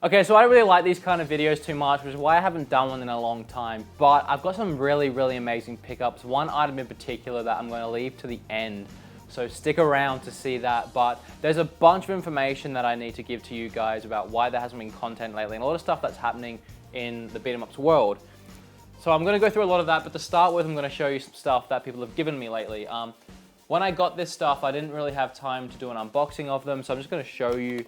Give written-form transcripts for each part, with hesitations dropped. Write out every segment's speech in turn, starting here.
Okay, so I don't really like these kind of videos too much, which is why I haven't done one in a long time, but I've got some really, really amazing pickups. One item in particular that I'm going to leave to the end, so stick around to see that. But there's a bunch of information that I need to give to you guys about why there hasn't been content lately, and a lot of stuff that's happening in the BeatEmUps world. So I'm going to go through a lot of that, but to start with, I'm going to show you some stuff that people have given me lately. When I got this stuff, I didn't really have time to do an unboxing of them, so I'm just going to show you.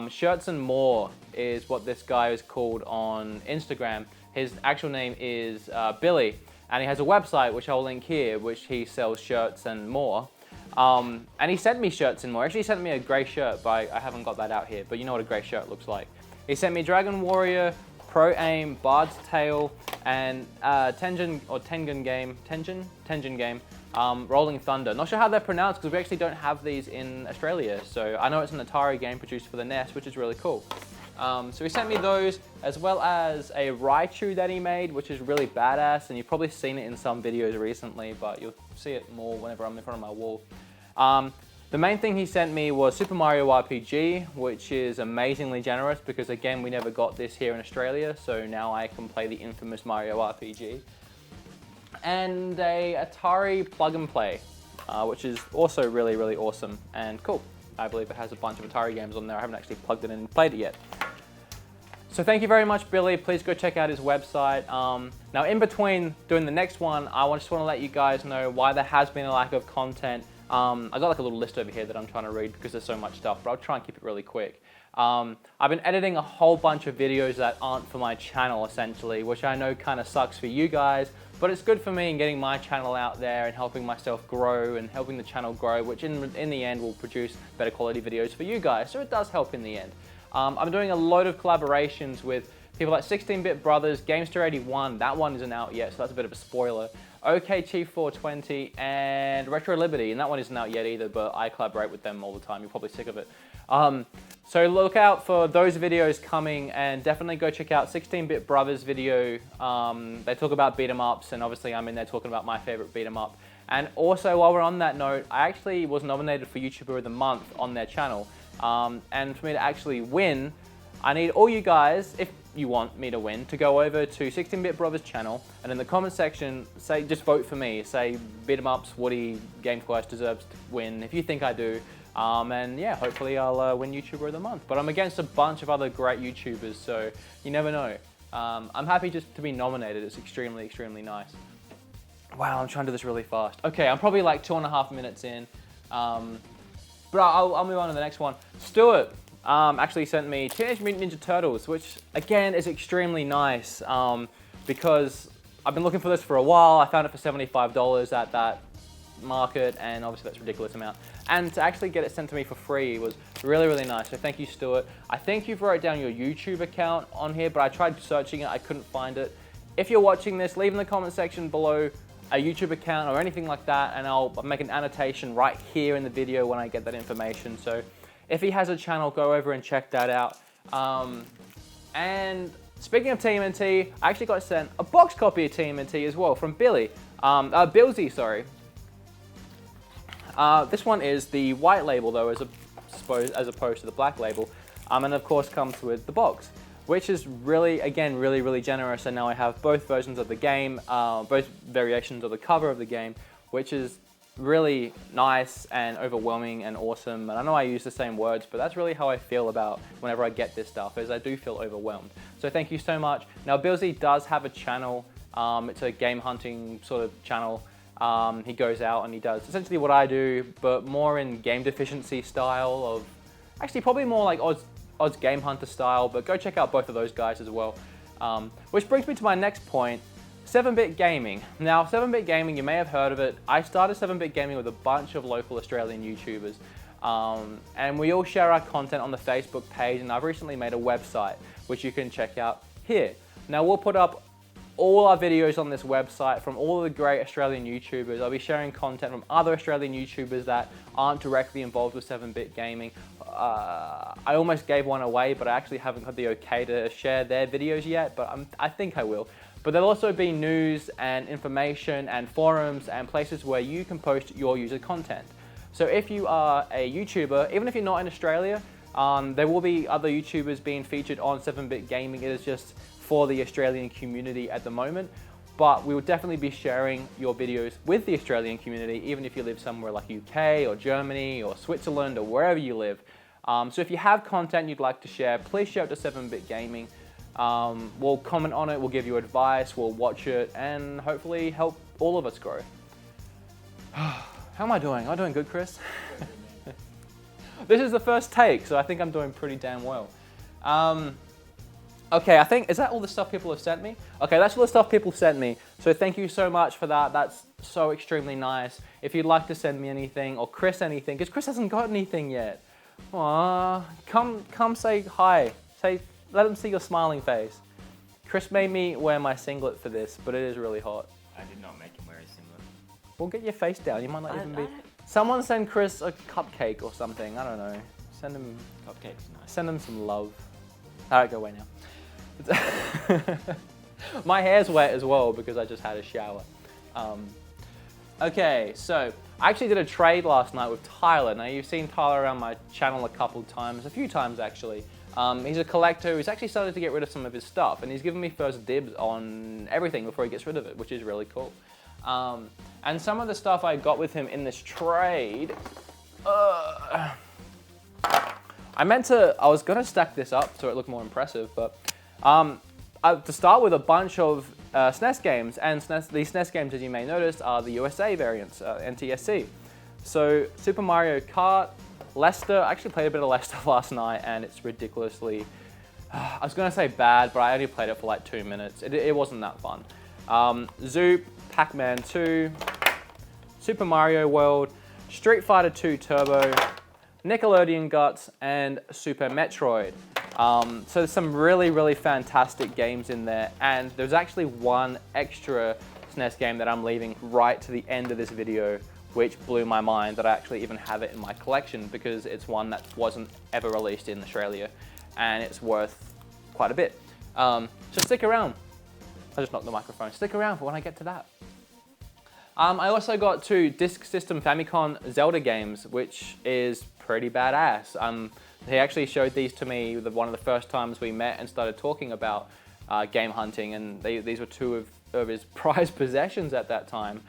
Shirts and More is what this guy is called on Instagram. His actual name is Billy, and he has a website, which I'll link here, which he sells shirts and more. And he sent me shirts and more. Actually, he sent me a grey shirt, but I haven't got that out here, but you know what a grey shirt looks like. He sent me Dragon Warrior, Pro Aim, Bard's Tale, and Tengen game, Rolling Thunder. Not sure how they're pronounced because we actually don't have these in Australia. So I know it's an Atari game produced for the NES, which is really cool. So he sent me those, as well as a Raichu that he made, which is really badass, and you've probably seen it in some videos recently, but you'll see it more whenever I'm in front of my wall. The main thing he sent me was Super Mario RPG, which is amazingly generous because, again, we never got this here in Australia, so now I can play the infamous Mario RPG. And a Atari plug and play, which is also really, really awesome and cool. I believe it has a bunch of Atari games on there. I haven't actually plugged it in and played it yet. So thank you very much, Billy. Please go check out his website. Now, in between doing the next one, I just want to let you guys know why there has been a lack of content. I got like a little list over here that I'm trying to read because there's so much stuff, but I'll try and keep it really quick. I've been editing a whole bunch of videos that aren't for my channel, essentially, which I know kind of sucks for you guys, but it's good for me in getting my channel out there and helping myself grow and helping the channel grow, which in the end will produce better quality videos for you guys, so it does help in the end. I'm doing a load of collaborations with people like 16-Bit Brothers, Gamester81, that one isn't out yet, so that's a bit of a spoiler. OKT420 and Retro Liberty, and that one isn't out yet either, but I collaborate with them all the time. You're probably sick of it. So look out for those videos coming, and definitely go check out 16-Bit Brothers video. They talk about BeatEmUps, and obviously I'm in there talking about my favorite BeatEmUp. And also, while we're on that note, I actually was nominated for YouTuber of the Month on their channel. And for me to actually win, I need all you guys, if you want me to win, to go over to 16-Bit Brothers channel, and in the comment section, just vote for me. Say BeatEmUps, Woody, GameQuest deserves to win if you think I do. And yeah, hopefully I'll win YouTuber of the Month. But I'm against a bunch of other great YouTubers, so you never know. I'm happy just to be nominated. It's extremely, extremely nice. Wow, I'm trying to do this really fast. Okay, I'm probably like 2.5 minutes in. But I'll move on to the next one. Stuart actually sent me Teenage Mutant Ninja Turtles, which again is extremely nice because I've been looking for this for a while. I found it for $75 at that market, and obviously that's a ridiculous amount. And to actually get it sent to me for free was really, really nice. So thank you, Stuart. I think you've wrote down your YouTube account on here, but I tried searching it, I couldn't find it. If you're watching this, leave in the comment section below a YouTube account or anything like that, and I'll make an annotation right here in the video when I get that information. So if he has a channel, go over and check that out. And speaking of TMNT, I actually got sent a box copy of TMNT as well from Billy. Billsy, sorry. This one is the white label though, as opposed to the black label. And of course comes with the box, which is really, again, really, really generous. And now I have both versions of the game, both variations of the cover of the game, which is really nice and overwhelming and awesome. And I know I use the same words, but that's really how I feel about whenever I get this stuff, is I do feel overwhelmed. So thank you so much. Now, Billsy does have a channel. It's a game hunting sort of channel. He goes out and he does essentially what I do, but more in game deficiency style of, actually probably more like Odds Game Hunter style, but go check out both of those guys as well. Which brings me to my next point, 7-Bit Gaming. Now, 7-Bit Gaming, you may have heard of it. I started 7-Bit Gaming with a bunch of local Australian YouTubers. And we all share our content on the Facebook page, and I've recently made a website, which you can check out here. Now, we'll put up all our videos on this website from all of the great Australian YouTubers. I'll be sharing content from other Australian YouTubers that aren't directly involved with 7-Bit Gaming. I almost gave one away, but I actually haven't got the okay to share their videos yet, but I think I will. But there'll also be news and information and forums and places where you can post your user content. So if you are a YouTuber, even if you're not in Australia, There will be other YouTubers being featured on 7-Bit Gaming. It is just for the Australian community at the moment. But we will definitely be sharing your videos with the Australian community, even if you live somewhere like UK or Germany or Switzerland or wherever you live. So if you have content you'd like to share, please share it to 7-Bit Gaming. We'll comment on it, we'll give you advice, we'll watch it, and hopefully help all of us grow. How am I doing? Am I doing good, Chris? This is the first take, so I think I'm doing pretty damn well. Okay, I think, is that all the stuff people have sent me? Okay, that's all the stuff people sent me. So thank you so much for that. That's so extremely nice. If you'd like to send me anything, or Chris anything, because Chris hasn't got anything yet. Aww, come say hi. Let him see your smiling face. Chris made me wear my singlet for this, but it is really hot. I did not make him wear a singlet. Well, get your face down. You might not even be... Someone send Chris a cupcake or something. I don't know. Send him... Cupcake's nice. Send him some love. All right, go away now. My hair's wet as well because I just had a shower. Okay, so I actually did a trade last night with Tyler. Now you've seen Tyler around my channel a few times actually. He's a collector who's actually started to get rid of some of his stuff, and he's given me first dibs on everything before he gets rid of it, which is really cool. And some of the stuff I got with him in this trade, I was gonna stack this up so it looked more impressive, but to start with a bunch of SNES games, and these SNES games, as you may notice, are the USA variants, NTSC. So Super Mario Kart, Lester, I actually played a bit of Lester last night and it's ridiculously, I was gonna say bad, but I only played it for like 2 minutes. It wasn't that fun. Zoop, Pac-Man 2, Super Mario World, Street Fighter 2 Turbo, Nickelodeon Guts, and Super Metroid. So there's some really, really fantastic games in there, and there's actually one extra SNES game that I'm leaving right to the end of this video, which blew my mind that I actually even have it in my collection because it's one that wasn't ever released in Australia, and it's worth quite a bit. So stick around. I just knocked the microphone. Stick around for when I get to that. I also got 2 Disk System Famicom Zelda games, which is pretty badass. He actually showed these to me one of the first times we met and started talking about game hunting, and these were 2 of his prized possessions at that time.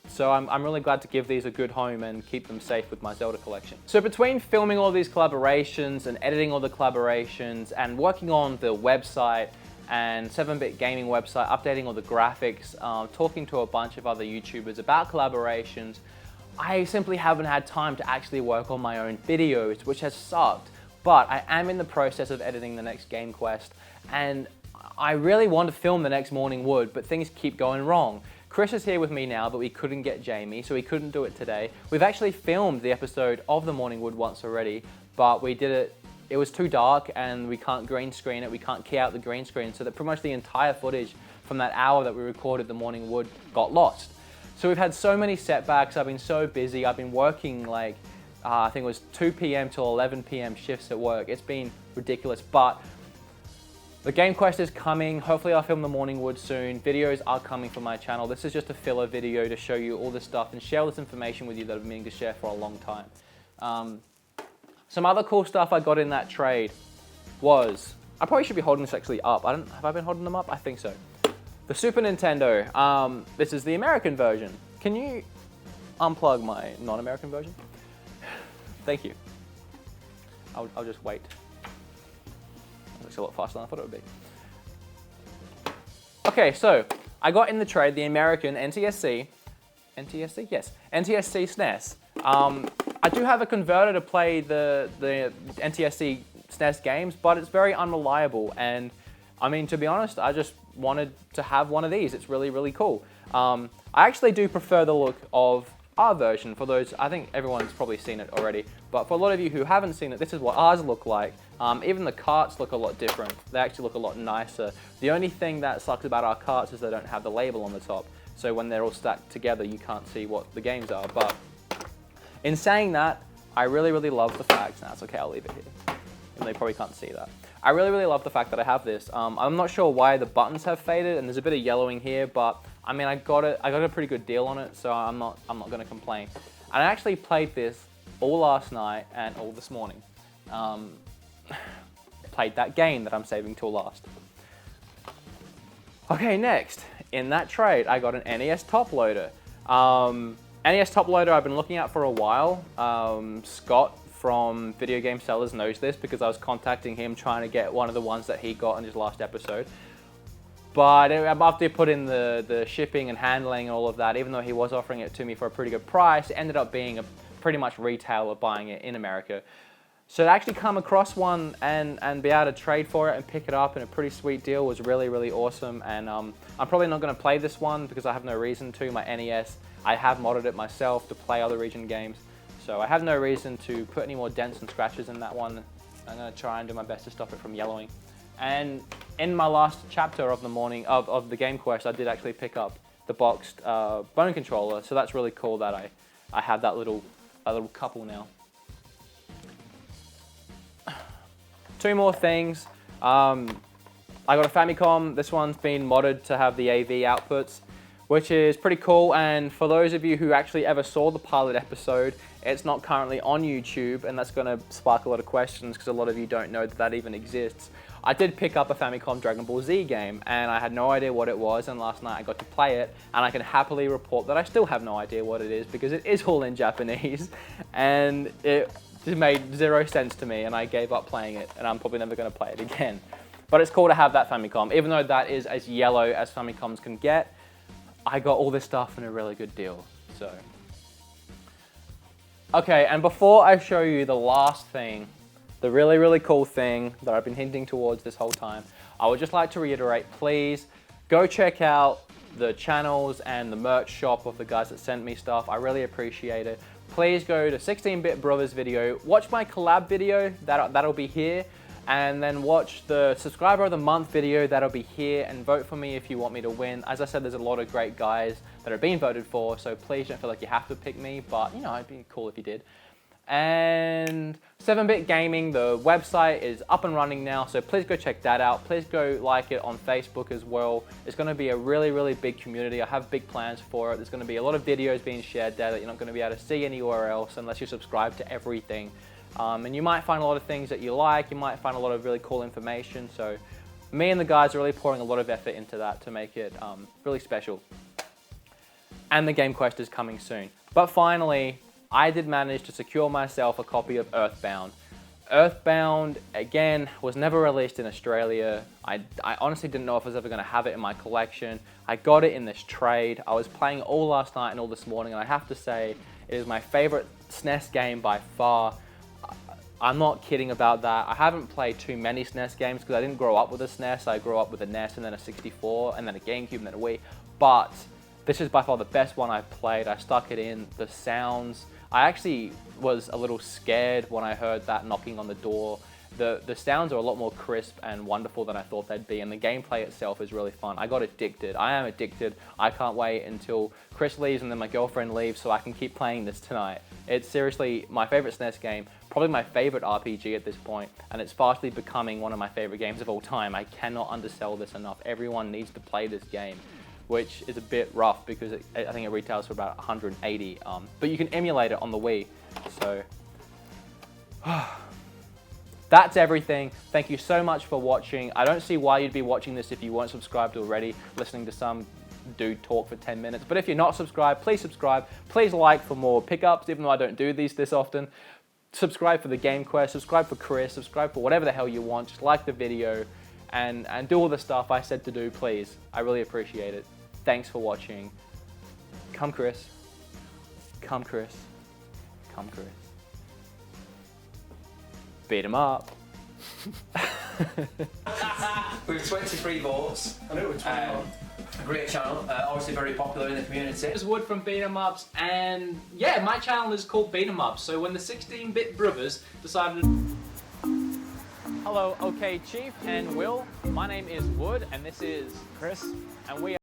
So I'm really glad to give these a good home and keep them safe with my Zelda collection. So between filming all these collaborations and editing all the collaborations and working on the website and 7-Bit Gaming website, updating all the graphics, talking to a bunch of other YouTubers about collaborations, I simply haven't had time to actually work on my own videos, which has sucked. But I am in the process of editing the next Game Quest, and I really want to film the next Morning Wood, but things keep going wrong. Chris is here with me now, but we couldn't get Jamie, so we couldn't do it today. We've actually filmed the episode of the Morning Wood once already, but we did it was too dark and we can't green screen it, we can't key out the green screen, so that pretty much the entire footage from that hour that we recorded the Morning Wood got lost. So we've had so many setbacks, I've been so busy, I've been working like, I think it was 2 p.m. till 11 p.m. shifts at work. It's been ridiculous, but the Game Quest is coming. Hopefully I'll film the Morning Wood soon. Videos are coming from my channel. This is just a filler video to show you all this stuff and share all this information with you that I've been meaning to share for a long time. Some other cool stuff I got in that trade was, I probably should be holding this actually up. Have I been holding them up? I think so. The Super Nintendo. This is the American version. Can you unplug my non-American version? Thank you. I'll just wait. Looks a lot faster than I thought it would be. Okay, so I got in the trade the American NTSC. NTSC? Yes. NTSC SNES. I do have a converter to play the NTSC SNES games, but it's very unreliable. And I mean, to be honest, I just wanted to have one of these. It's really, really cool. I actually do prefer the look of our version. For those, I think everyone's probably seen it already, but for a lot of you who haven't seen it, this is what ours look like. Even the carts look a lot different. They actually look a lot nicer. The only thing that sucks about our carts is they don't have the label on the top. So when they're all stacked together, you can't see what the games are. But in saying that, I really, really love the fact, nah, it's okay, I'll leave it here. Even though you probably can't see that. I really, really love the fact that I have this. I'm not sure why the buttons have faded, and there's a bit of yellowing here, but I mean, I got a pretty good deal on it, so I'm not gonna complain. And I actually played this all last night and all this morning. played that game that I'm saving till last. Okay, next, in that trade, I got an NES top loader. NES top loader I've been looking at for a while. Scott from Video Game Sellers knows this because I was contacting him trying to get one of the ones that he got in his last episode. But after he put in the shipping and handling and all of that, even though he was offering it to me for a pretty good price, it ended up being a pretty much retailer buying it in America. So to actually come across one and be able to trade for it and pick it up in a pretty sweet deal was really, really awesome. And I'm probably not going to play this one because I have no reason to. My NES, I have modded it myself to play other region games. So I have no reason to put any more dents and scratches in that one. I'm going to try and do my best to stop it from yellowing. And in my last chapter of the morning of the game quest, I did actually pick up the boxed bone controller. So that's really cool that I have that little couple now. Two more things. I got a Famicom. This one's been modded to have the AV outputs, which is pretty cool. And for those of you who actually ever saw the pilot episode, it's not currently on YouTube, and that's going to spark a lot of questions because a lot of you don't know that that even exists. I did pick up a Famicom Dragon Ball Z game, and I had no idea what it was, and last night I got to play it, and I can happily report that I still have no idea what it is because it is all in Japanese, and it made zero sense to me, and I gave up playing it, and I'm probably never going to play it again. But it's cool to have that Famicom. Even though that is as yellow as Famicoms can get, I got all this stuff in a really good deal, so. Okay, and before I show you the last thing, the really, really cool thing that I've been hinting towards this whole time, I would just like to reiterate, please go check out the channels and the merch shop of the guys that sent me stuff. I really appreciate it. Please go to 16-Bit Brothers video, watch my collab video, that'll be here, and then watch the subscriber of the month video, that'll be here, and vote for me if you want me to win. As I said, there's a lot of great guys that are being voted for, so please don't feel like you have to pick me, but you know, it'd be cool if you did. And 7-Bit Gaming, the website is up and running now, so please go check that out. Please go like it on Facebook as well. It's going to be a really, really big community. I have big plans for it. There's going to be a lot of videos being shared there that you're not going to be able to see anywhere else unless you subscribe to everything. And you might find a lot of things that you like. You might find a lot of really cool information. So me and the guys are really pouring a lot of effort into that to make it really special. And the game quest is coming soon. But finally, I did manage to secure myself a copy of Earthbound. Earthbound, again, was never released in Australia. I honestly didn't know if I was ever going to have it in my collection. I got it in this trade. I was playing it all last night and all this morning, and I have to say, it is my favorite SNES game by far. I'm not kidding about that. I haven't played too many SNES games because I didn't grow up with a SNES. I grew up with a NES and then a 64 and then a GameCube and then a Wii. But this is by far the best one I've played. I stuck it in. The sounds. I actually was a little scared when I heard that knocking on the door. The sounds are a lot more crisp and wonderful than I thought they'd be, and the gameplay itself is really fun. I got addicted. I am addicted. I can't wait until Chris leaves and then my girlfriend leaves so I can keep playing this tonight. It's seriously my favorite SNES game, probably my favorite RPG at this point, and it's fastly becoming one of my favorite games of all time. I cannot undersell this enough. Everyone needs to play this game, which is a bit rough because I think it retails for about 180, but you can emulate it on the Wii, so that's everything. Thank you so much for watching. I don't see why you'd be watching this if you weren't subscribed already, listening to some dude talk for 10 minutes, but if you're not subscribed, please subscribe. Please like for more pickups, even though I don't do these this often. Subscribe for the Game Quest, subscribe for Chris, subscribe for whatever the hell you want. Just like the video and do all the stuff I said to do, please. I really appreciate it. Thanks for watching. Come Chris. Come Chris. Come Chris. Beat 'em up. With 23 votes. I know it's 21. A great channel, obviously very popular in the community. It's Wood from BeatEmUps, and yeah, my channel is called BeatEmUps. So when the 16-Bit Brothers decided. Hello, OK Chief and Will. My name is Wood, and this is Chris, and we